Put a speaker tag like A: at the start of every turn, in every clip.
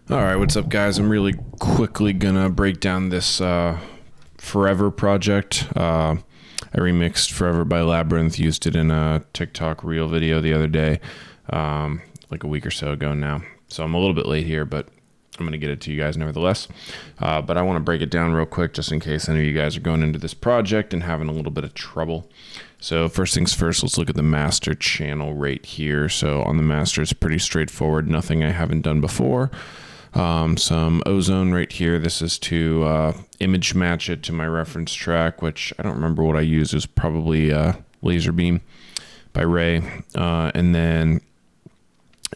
A: All right, what's up, guys? I'm really quickly gonna break down this Forever project. I remixed Forever by Labyrinth, used it in a TikTok reel video the other day, like a week or so ago now. So I'm a little bit late here, but I'm gonna get it to you guys nevertheless. But I want to break it down real quick, just in case any of you guys are going into this project and having a little bit of trouble. So first things first, let's look at the master channel right here. So on the master, it's pretty straightforward. Nothing I haven't done before. Some ozone right here. This is to image match it to my reference track, which I don't remember what I used. It was probably Laser Beam by Ray. And then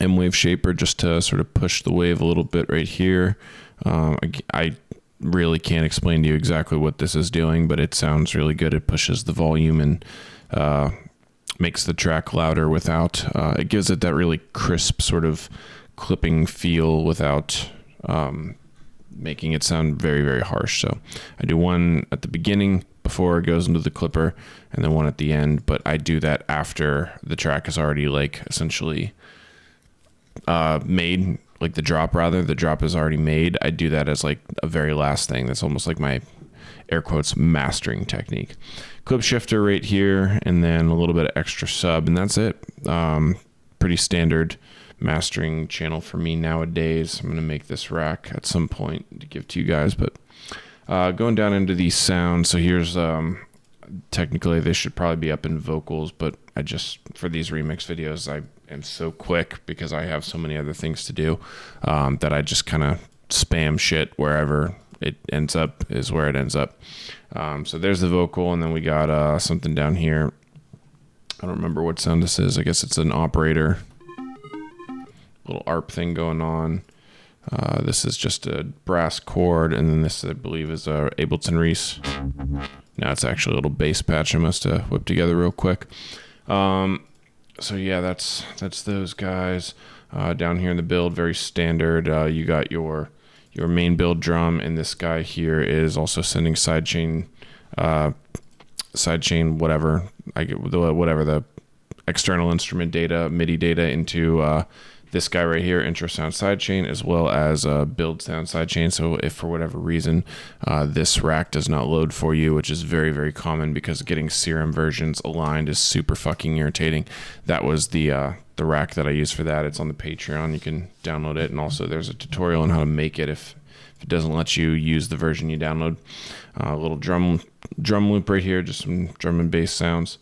A: M-Wave Shaper just to sort of push the wave a little bit right here. I really can't explain to you exactly what this is doing, but it sounds really good. It pushes the volume and makes the track louder without, it gives it that really crisp sort of clipping feel without making it sound very, very harsh. So I do one at the beginning before it goes into the clipper, and then one at the end, but I do that after the track is already like essentially made, like the drop is already made. I do that as like a very last thing. That's almost like my air quotes mastering technique. Clip shifter right here, and then a little bit of extra sub, and that's it. Pretty standard mastering channel for me nowadays. I'm going to make this rack at some point to give to you guys, but going down into these sounds. So here's technically they should probably be up in vocals, but I just, for these remix videos, I am so quick because I have so many other things to do that I just kind of spam shit wherever it ends up is where it ends up. So there's the vocal, and then we got something down here. I don't remember what sound this is. I guess it's an operator, little ARP thing going on. This is just a brass chord, and then this I believe is a Ableton Reese. Now it's actually a little bass patch I must have whipped together real quick. So yeah, that's those guys. Down here in the build, very standard. You got your main build drum, and this guy here is also sending sidechain whatever the external instrument data, MIDI data into this guy right here, intro sound sidechain, as well as build sound sidechain. So if for whatever reason this rack does not load for you, which is very, very common because getting Serum versions aligned is super fucking irritating. That was the rack that I used for that. It's on the Patreon. You can download it, and also there's a tutorial on how to make it if it doesn't let you use the version you download. A little drum loop right here, just some drum and bass sounds.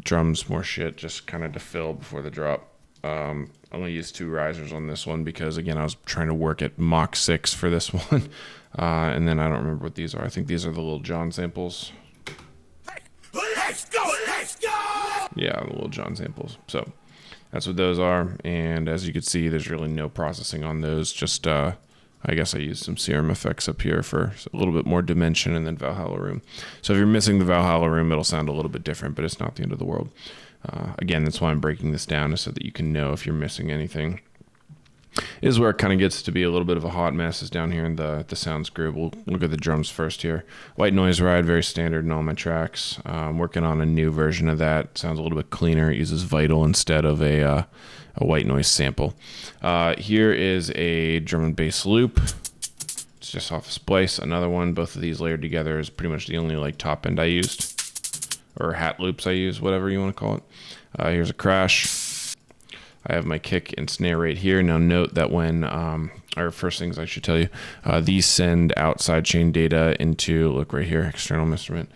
A: Drums, more shit, just kind of to fill before the drop. I only used 2 risers on this one because, again, I was trying to work at Mach 6 for this one. And then I don't remember what these are. I think these are the Lil Jon samples.
B: Let's go!
A: Yeah, the Lil Jon samples. So that's what those are. And as you can see, there's really no processing on those. Just, I guess I used some Serum effects up here for a little bit more dimension, and then Valhalla Room. So if you're missing the Valhalla Room, it'll sound a little bit different, but it's not the end of the world. Again, that's why I'm breaking this down, is so that you can know if you're missing anything. Is where it kind of gets to be a little bit of a hot mess, is down here in the sounds group. We'll look at the drums first here. White Noise Ride, very standard in all my tracks. I'm working on a new version of that. Sounds a little bit cleaner. It uses Vital instead of a white noise sample. Here is a drum and bass loop. It's just off a splice. Another one. Both of these layered together is pretty much the only like top end I used, or hat loops I use, whatever you want to call it. Here's a crash. I have my kick and snare right here. Now note that when, or first things I should tell you, these send out sidechain data into, look right here, external instrument,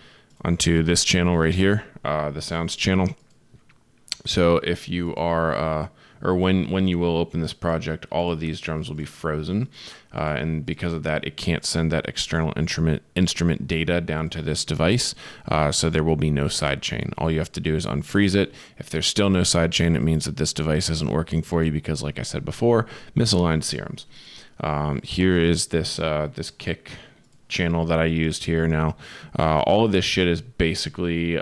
A: onto this channel right here, the sounds channel. So if you are, or when you will open this project, all of these drums will be frozen. And because of that, it can't send that external instrument data down to this device. So there will be no sidechain. All you have to do is unfreeze it. If there's still no sidechain, it means that this device isn't working for you because, like I said before, misaligned serums. Here is this kick channel that I used here. Now, all of this shit is basically...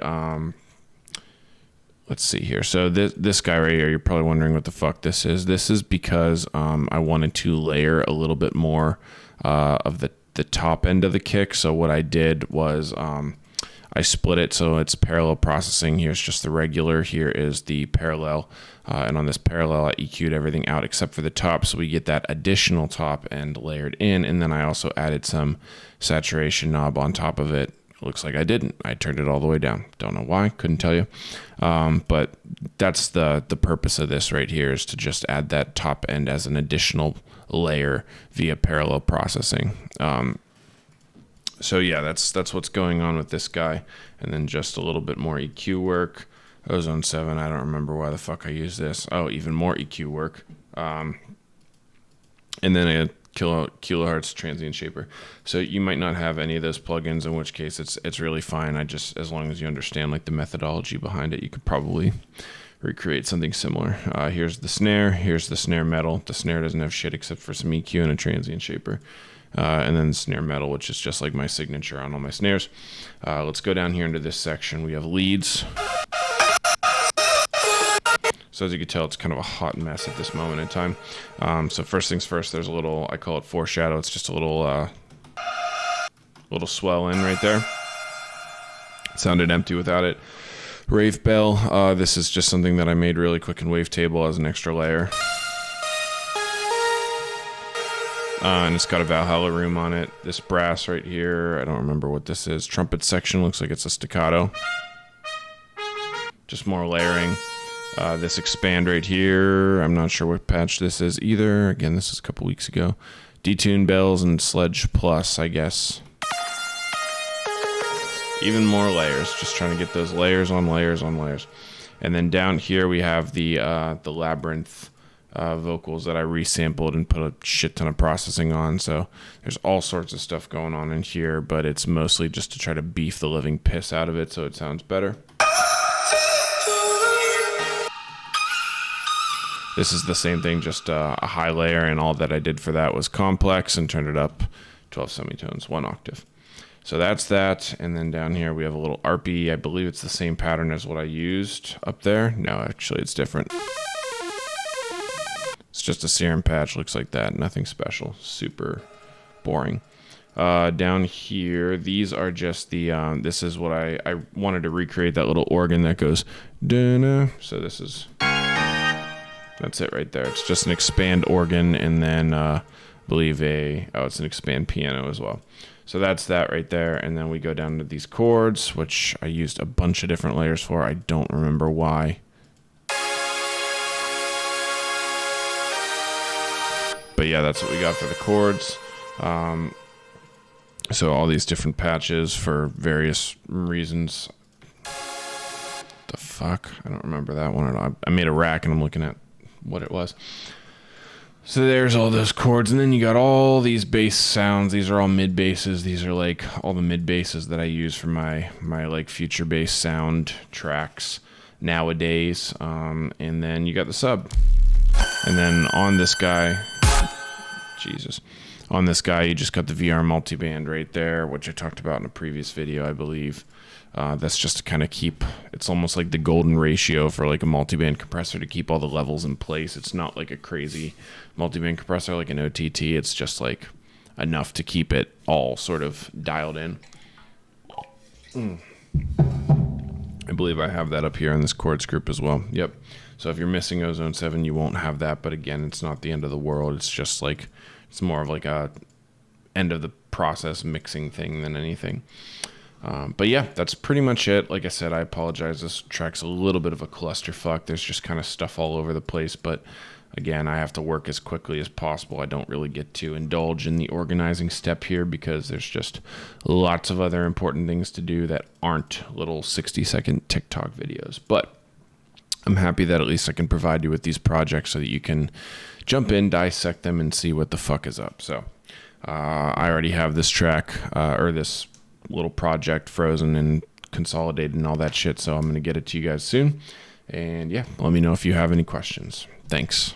A: let's see here. So this guy right here, you're probably wondering what the fuck this is. This is because I wanted to layer a little bit more of the top end of the kick. So what I did was I split it so it's parallel processing. Here's just the regular. Here is the parallel. And on this parallel, I EQ'd everything out except for the top, so we get that additional top end layered in. And then I also added some saturation knob on top of it. Looks like I didn't. I turned it all the way down. Don't know why. Couldn't tell you. But that's the purpose of this right here, is to just add that top end as an additional layer via parallel processing. So yeah, that's what's going on with this guy. And then just a little bit more EQ work. Ozone 7, I don't remember why the fuck I used this. Oh, even more EQ work. And then a kilohertz transient shaper. So you might not have any of those plugins, in which case it's really fine. As long as you understand like the methodology behind it, you could probably recreate something similar. Here's the snare. Here's the snare metal. The snare doesn't have shit except for some EQ and a transient shaper. And then the snare metal, which is just like my signature on all my snares. Let's go down here into this section. We have leads. So as you can tell, it's kind of a hot mess at this moment in time. So first things first, there's a little, I call it foreshadow. It's just a little swell in right there. It sounded empty without it. Rave bell. This is just something that I made really quick in Wavetable as an extra layer. And it's got a Valhalla room on it. This brass right here, I don't remember what this is. Trumpet section, looks like it's a staccato. Just more layering. This expand right here, I'm not sure what patch this is either. Again, this is a couple weeks ago. Detune bells and Sledge Plus, I guess. Even more layers, just trying to get those layers on layers on layers. And then down here we have the Labyrinth vocals that I resampled and put a shit ton of processing on. So there's all sorts of stuff going on in here, but it's mostly just to try to beef the living piss out of it so it sounds better. This is the same thing, just a high layer, and all that I did for that was complex and turned it up 12 semitones, 1 octave. So that's that, and then down here we have a little ARPy. I believe it's the same pattern as what I used up there. No, actually it's different. It's just a serum patch, looks like that, nothing special, super boring. Down here, these are just the, this is what I wanted to recreate, that little organ that goes, dun-na. So this is... That's it right there. It's just an expand organ, and then I believe it's an expand piano as well. So that's that right there. And then we go down to these chords, which I used a bunch of different layers for. I don't remember why. But yeah, that's what we got for the chords. So all these different patches for various reasons. The fuck? I don't remember that one at all. I made a rack and I'm looking at what it was. So there's all those chords, and then you got all these bass sounds. These are all mid basses. These are like all the mid basses that I use for my like future bass sound tracks nowadays. And then you got the sub, and then on this guy, on this guy you just got the VR multiband right there, which I talked about in a previous video, I believe. That's just to kind of keep, it's almost like the golden ratio for like a multiband compressor to keep all the levels in place. It's not like a crazy multiband compressor like an OTT. It's just like enough to keep it all sort of dialed in. I believe I have that up here in this chords group as well. Yep. So if you're missing Ozone 7, you won't have that. But again, it's not the end of the world. It's just like, it's more of like a end of the process mixing thing than anything. But yeah, that's pretty much it. Like I said, I apologize. This track's a little bit of a clusterfuck. There's just kind of stuff all over the place. But again, I have to work as quickly as possible. I don't really get to indulge in the organizing step here because there's just lots of other important things to do that aren't little 60-second TikTok videos. But I'm happy that at least I can provide you with these projects so that you can jump in, dissect them, and see what the fuck is up. So I already have this track, or this little project frozen and consolidated and all that shit, so I'm going to get it to you guys soon. And yeah, let me know if you have any questions. Thanks.